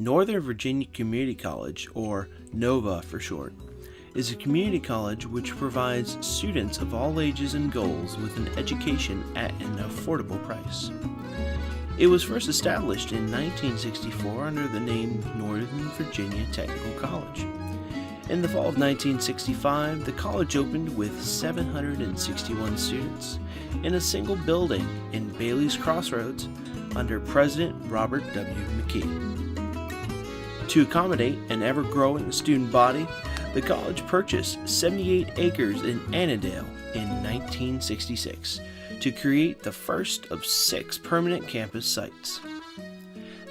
Northern Virginia Community College, or NOVA for short, is a community college which provides students of all ages and goals with an education at an affordable price. It was first established in 1964 under the name Northern Virginia Technical College. In the fall of 1965, the college opened with 761 students in a single building in Bailey's Crossroads under President Robert W. McKee. To accommodate an ever-growing student body, the college purchased 78 acres in Annandale in 1966 to create the first of 6 permanent campus sites.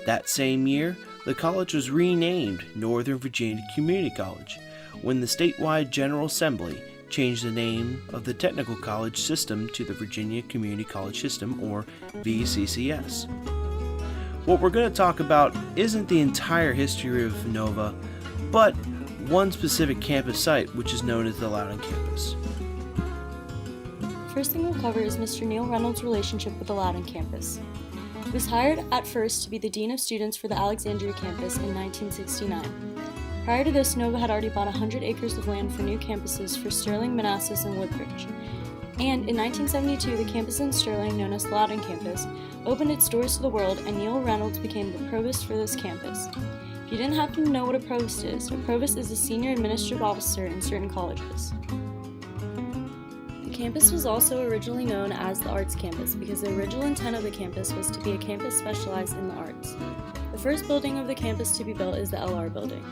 That same year, the college was renamed Northern Virginia Community College when the statewide General Assembly changed the name of the technical college system to the Virginia Community College System, or VCCS. What we're going to talk about isn't the entire history of NOVA, but one specific campus site, which is known as the Loudon campus. First thing we'll cover is Mr. Neil Reynolds' relationship with the Loudon campus. He was hired at first to be the Dean of Students for the Alexandria campus in 1969. Prior to this, NOVA had already bought 100 acres of land for new campuses for Sterling, Manassas, and Woodbridge. And in 1972, the campus in Sterling, known as the Loudon campus, opened its doors to the world, and Neil Reynolds became the provost for this campus. If you didn't happen to know what a provost is a senior administrative officer in certain colleges. The campus was also originally known as the Arts Campus because the original intent of the campus was to be a campus specialized in the arts. The first building of the campus to be built is the LR building.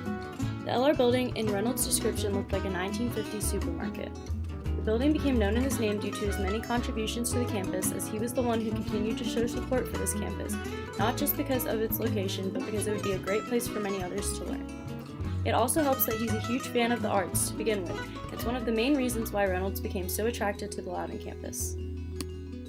The LR building, in Reynolds' description, looked like a 1950s supermarket. The building became known in his name due to his many contributions to the campus, as he was the one who continued to show support for this campus, not just because of its location, but because it would be a great place for many others to learn. It also helps that he's a huge fan of the arts to begin with. It's one of the main reasons why Reynolds became so attracted to the Loudon campus.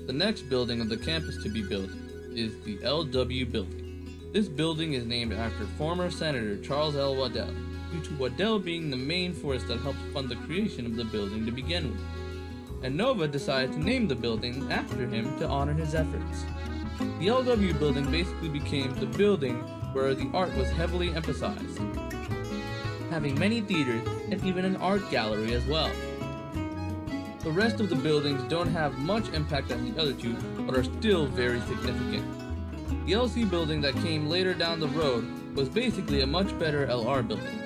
The next building of the campus to be built is the LW building. This building is named after former Senator Charles L. Waddell, due to Waddell being the main force that helped fund the creation of the building to begin with. And NOVA decided to name the building after him to honor his efforts. The LW building basically became the building where the art was heavily emphasized, having many theaters and even an art gallery as well. The rest of the buildings don't have much impact as the other two, but are still very significant. The LC building that came later down the road was basically a much better LR building.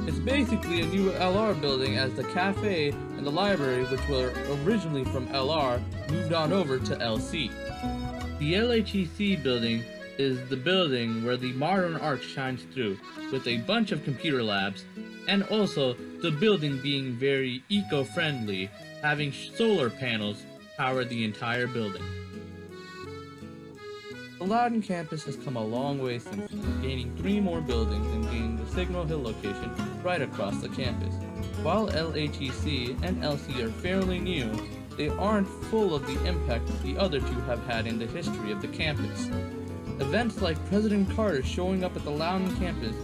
It's basically a new LR building, as the cafe and the library, which were originally from LR, moved on over to LC. The LHEC building is the building where the modern art shines through, with a bunch of computer labs, and also the building being very eco-friendly, having solar panels power the entire building. The Loudon campus has come a long way since gaining 3 more buildings and gaining the Signal Hill location right across the campus. While LHEC and LC are fairly new, they aren't full of the impact that the other two have had in the history of the campus. Events like President Carter showing up at the Loudon campus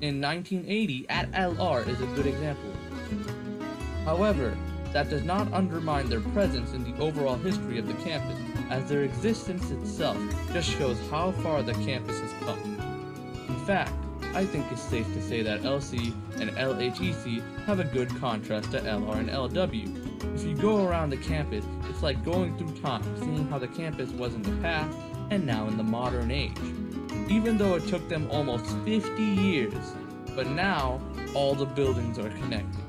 in 1980 at LR is a good example. However, that does not undermine their presence in the overall history of the campus, as their existence itself just shows how far the campus has come. In fact, I think it's safe to say that LC and LHEC have a good contrast to LR and LW. If you go around the campus, it's like going through time, seeing how the campus was in the past and now in the modern age. Even though it took them almost 50 years, but now all the buildings are connected.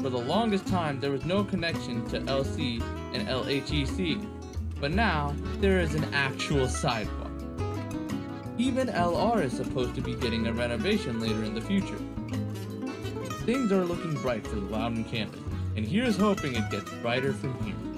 For the longest time, there was no connection to LC and LHEC, but now there is an actual sidewalk. Even LR is supposed to be getting a renovation later in the future. Things are looking bright for the Loudon campus, and here's hoping it gets brighter from here.